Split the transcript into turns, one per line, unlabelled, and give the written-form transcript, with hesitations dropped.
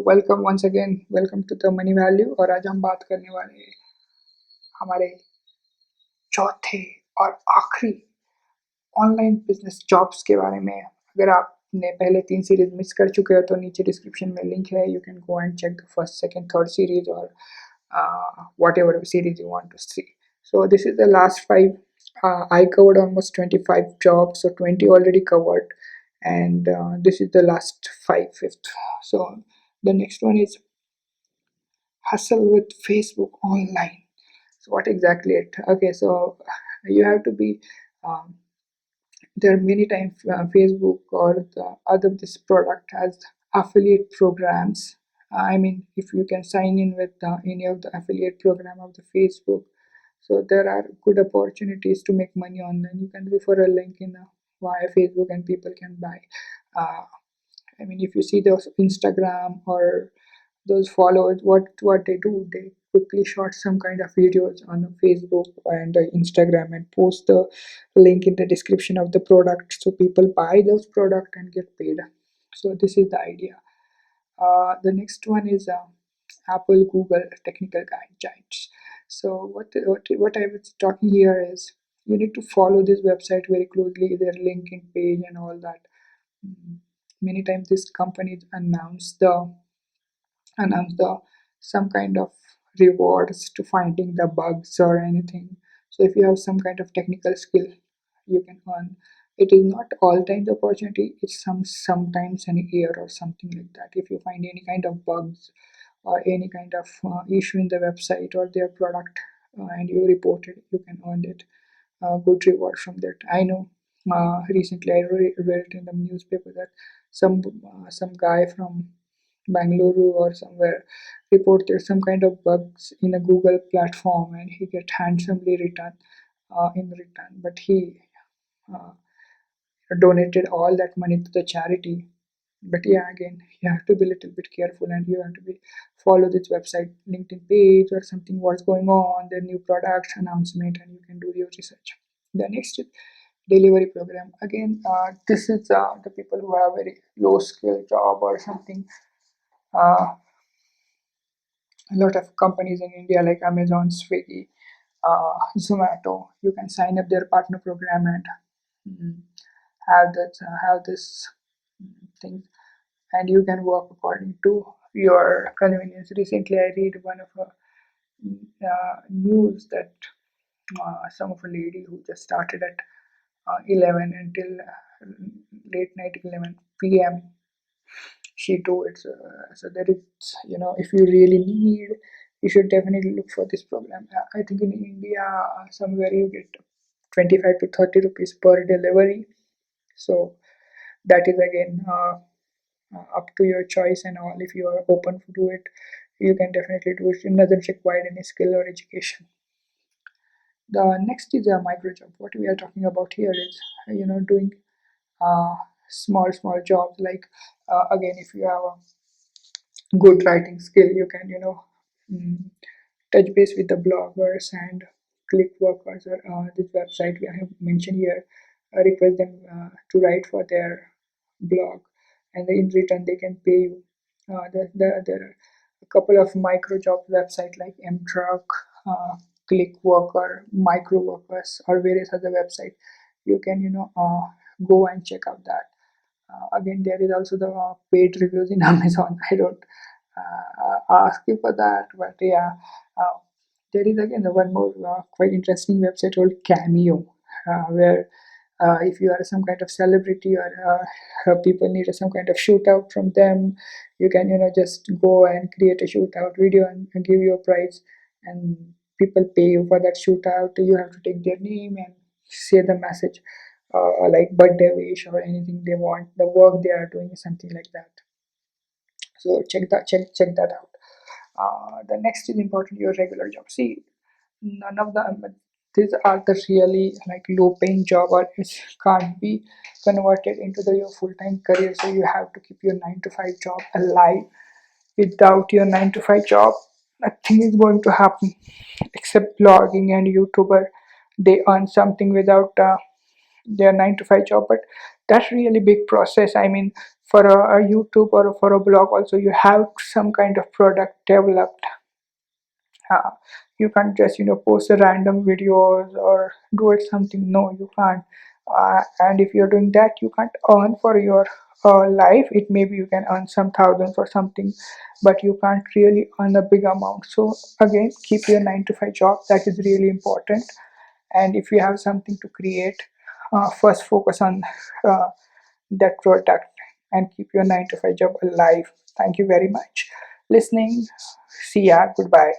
Welcome once again, welcome to the money value. और आज हम बात करने वाले हैं हमारे चौथे और आखिरी ऑनलाइन बिजनेस जॉब्स के बारे में। अगर आपने पहले 3 सीरीज मिस कर चुके हो तो नीचे डिस्क्रिप्शन में लिंक है, you can go and check the first, second, third series और whatever series you want to see. So this is the last 5. I covered almost 25 jobs, so 20 already covered, and this is the last fifth. So the next one is hustle with Facebook online. So what exactly it? Okay, so you have to be. Um, there are many times Facebook or the other this product has affiliate programs. I mean, if you can sign in with any of the affiliate program of the Facebook, so there are good opportunities to make money online. You can refer a link in via Facebook, and people can buy. Uh, I mean, if you see those Instagram or those followers, what they do, they quickly shot some kind of videos on Facebook and Instagram and post the link in the description of the product, so people buy those product and get paid. So this is the idea. The next one is Apple, Google technical giants. So what I was talking here is you need to follow this website very closely, their LinkedIn page and all that. Mm, Many times these companies announce the some kind of rewards to finding the bugs or anything. So if you have some kind of technical skill, you can earn. It is not all times opportunity, it's sometimes an year or something like that. If you find any kind of bugs or any kind of issue in the website or their product, and you report it, you can earn it good reward from that. I know recently I read it in the newspaper that some guy from Bangalore or somewhere reported some kind of bugs in a Google platform, and he get handsomely in return. But he uh, donated all that money to the charity. But yeah, again, you have to be a little bit careful, and you have to be follow this website LinkedIn page or something, what's going on, their new products announcement, and you can do your research. The next is delivery program. Again, this is the people who have very low skill job or something. A lot of companies in India like Amazon, Swiggy, Zomato, you can sign up their partner program and mm, have this thing, and you can work according to your convenience. Recently, I read one of a news that some of a lady who just started at 11 until late night 11 p.m. she do it. So there is, if you really need, you should definitely look for this program. I think in India, somewhere you get 25 to 30 rupees per delivery. So that is again up to your choice and all. If you are open to do it, you can definitely do it. It doesn't require any skill or education. The next is a micro job. What we are talking about here is doing uh, small jobs, like again, if you have a good writing skill, you can mm, touch base with the bloggers and click workers or this website we have mentioned here, request them to write for their blog, and in return they can pay you. There are a couple of micro job websites like mtruck, click worker, micro workers, or various other websites. You can go and check out that. Again, there is also the paid reviews in Amazon. I don't ask you for that, but yeah, uh, there is again the one more quite interesting website called Cameo, where if you are some kind of celebrity or people need some kind of shootout from them, you can just go and create a shootout video and give your prize, and people pay you for that shootout. You have to take their name and say the message, like birthday wish or anything they want, the work they are doing, something like that. So check that out. The next is important, your regular job. See, none of these are the really like low paying job, or it can't be converted into your full-time career. So you have to keep your 9 to 5 job alive. Without your 9 to 5 job, nothing is going to happen except blogging and YouTuber. They earn something without their 9 to 5 job, but that's really big process. I mean, for a YouTube or for a blog also, you have some kind of product developed. uh, you can't just post a random videos or do it something. No, you can't. And if you're doing that, you can't earn for your life. It maybe you can earn some thousands or something, but you can't really earn a big amount. So again, keep your 9 to 5 job. That is really important. And if you have something to create, first focus on uh, that product and keep your 9 to 5 job alive. Thank you very much listening. See ya. Goodbye.